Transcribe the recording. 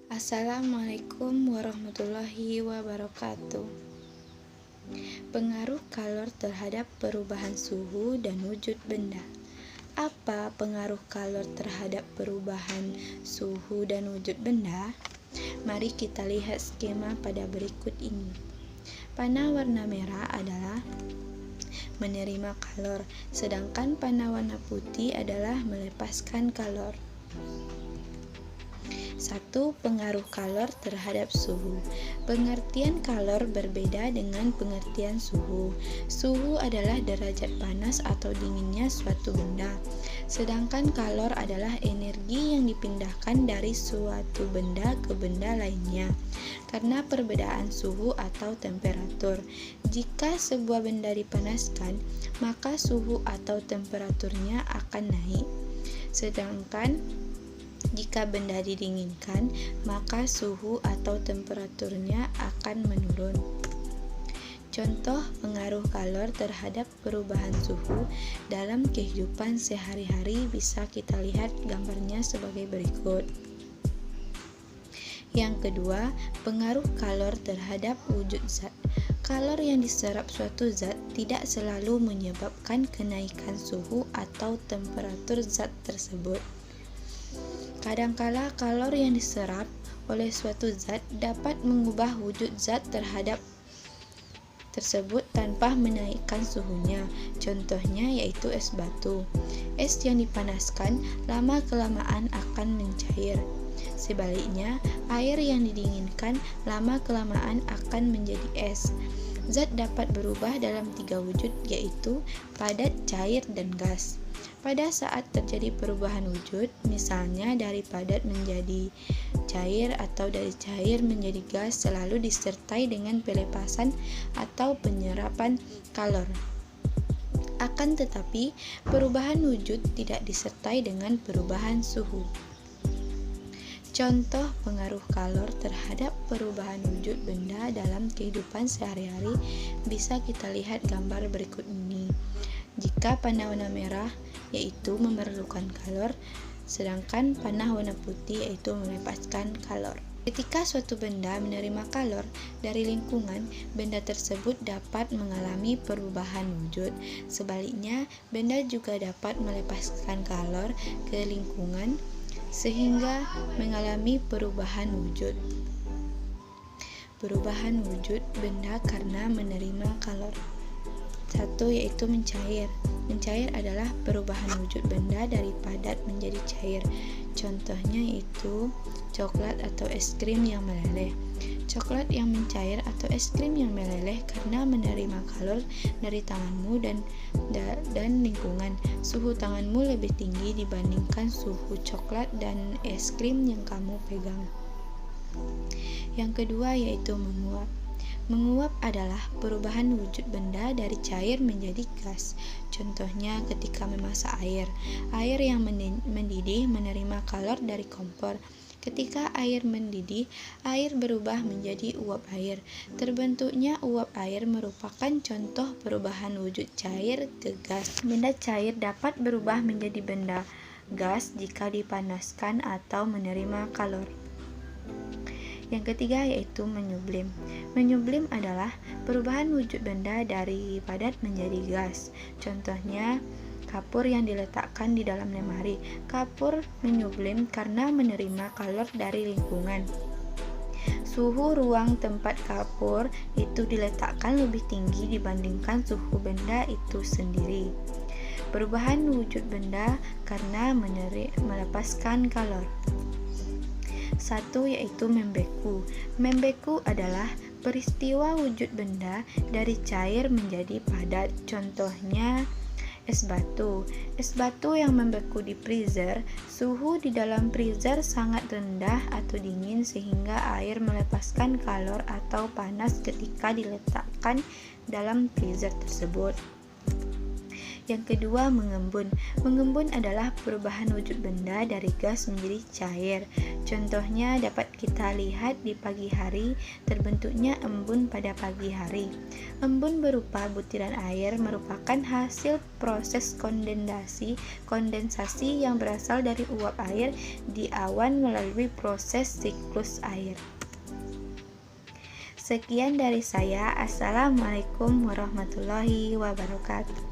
Assalamualaikum warahmatullahi wabarakatuh. Pengaruh kalor terhadap perubahan suhu dan wujud benda. Apa pengaruh kalor terhadap perubahan suhu dan wujud benda? Mari kita lihat skema pada berikut ini. Panah warna merah adalah menerima kalor, sedangkan panah warna putih adalah melepaskan kalor. 1. Pengaruh kalor terhadap suhu. Pengertian kalor berbeda dengan pengertian suhu. Suhu adalah derajat panas atau dinginnya suatu benda, sedangkan kalor adalah energi yang dipindahkan dari suatu benda ke benda lainnya karena perbedaan suhu atau temperatur. Jika sebuah benda dipanaskan, maka suhu atau temperaturnya akan naik. Sedangkan jika benda didinginkan, maka suhu atau temperaturnya akan menurun. Contoh pengaruh kalor terhadap perubahan suhu dalam kehidupan sehari-hari bisa kita lihat gambarnya sebagai berikut. Yang kedua, pengaruh kalor terhadap wujud zat. Kalor yang diserap suatu zat tidak selalu menyebabkan kenaikan suhu atau temperatur zat tersebut. Kadangkala kalor yang diserap oleh suatu zat dapat mengubah wujud zat terhadap tersebut tanpa menaikkan suhunya. Contohnya yaitu es batu. Es yang dipanaskan lama-kelamaan akan mencair. Sebaliknya, air yang didinginkan lama-kelamaan akan menjadi es. Zat dapat berubah dalam 3 wujud, yaitu padat, cair, dan gas. Pada saat terjadi perubahan wujud, misalnya dari padat menjadi cair atau dari cair menjadi gas, selalu disertai dengan pelepasan atau penyerapan kalor. Akan tetapi, perubahan wujud tidak disertai dengan perubahan suhu. Contoh pengaruh kalor terhadap perubahan wujud benda dalam kehidupan sehari-hari bisa kita lihat gambar berikut ini. Jika panah warna merah yaitu memerlukan kalor, sedangkan panah warna putih yaitu melepaskan kalor. Ketika suatu benda menerima kalor dari lingkungan, benda tersebut dapat mengalami perubahan wujud. Sebaliknya, benda juga dapat melepaskan kalor ke lingkungan sehingga mengalami perubahan wujud. Perubahan wujud benda karena menerima kalor. 1. Yaitu mencair. Mencair adalah perubahan wujud benda dari padat menjadi cair. Contohnya yaitu coklat atau es krim yang meleleh. Coklat yang mencair atau es krim yang meleleh karena menerima kalor dari tanganmu dan lingkungan. Suhu tanganmu lebih tinggi dibandingkan suhu coklat dan es krim yang kamu pegang. Yang kedua yaitu menguap. Menguap adalah perubahan wujud benda dari cair menjadi gas. Contohnya ketika memasak air. Air yang mendidih menerima kalor dari kompor. Ketika air mendidih, air berubah menjadi uap air. Terbentuknya uap air merupakan contoh perubahan wujud cair ke gas. Benda cair dapat berubah menjadi benda gas jika dipanaskan atau menerima kalor. Yang ketiga yaitu menyublim. Menyublim adalah perubahan wujud benda dari padat menjadi gas. Contohnya kapur yang diletakkan di dalam lemari. Kapur menyublim karena menerima kalor dari lingkungan. Suhu ruang tempat kapur itu diletakkan lebih tinggi dibandingkan suhu benda itu sendiri. Perubahan wujud benda karena melepaskan kalor. 1. Yaitu membeku. Membeku adalah peristiwa wujud benda dari cair menjadi padat. Contohnya es batu. Es batu yang membeku di freezer, suhu di dalam freezer sangat rendah atau dingin sehingga air melepaskan kalor atau panas ketika diletakkan dalam freezer tersebut. Yang kedua, mengembun. Mengembun adalah perubahan wujud benda dari gas menjadi cair. Contohnya dapat kita lihat di pagi hari, terbentuknya embun pada pagi hari. Embun berupa butiran air merupakan hasil proses kondensasi yang berasal dari uap air di awan melalui proses siklus air. Sekian dari saya. Assalamualaikum warahmatullahi wabarakatuh.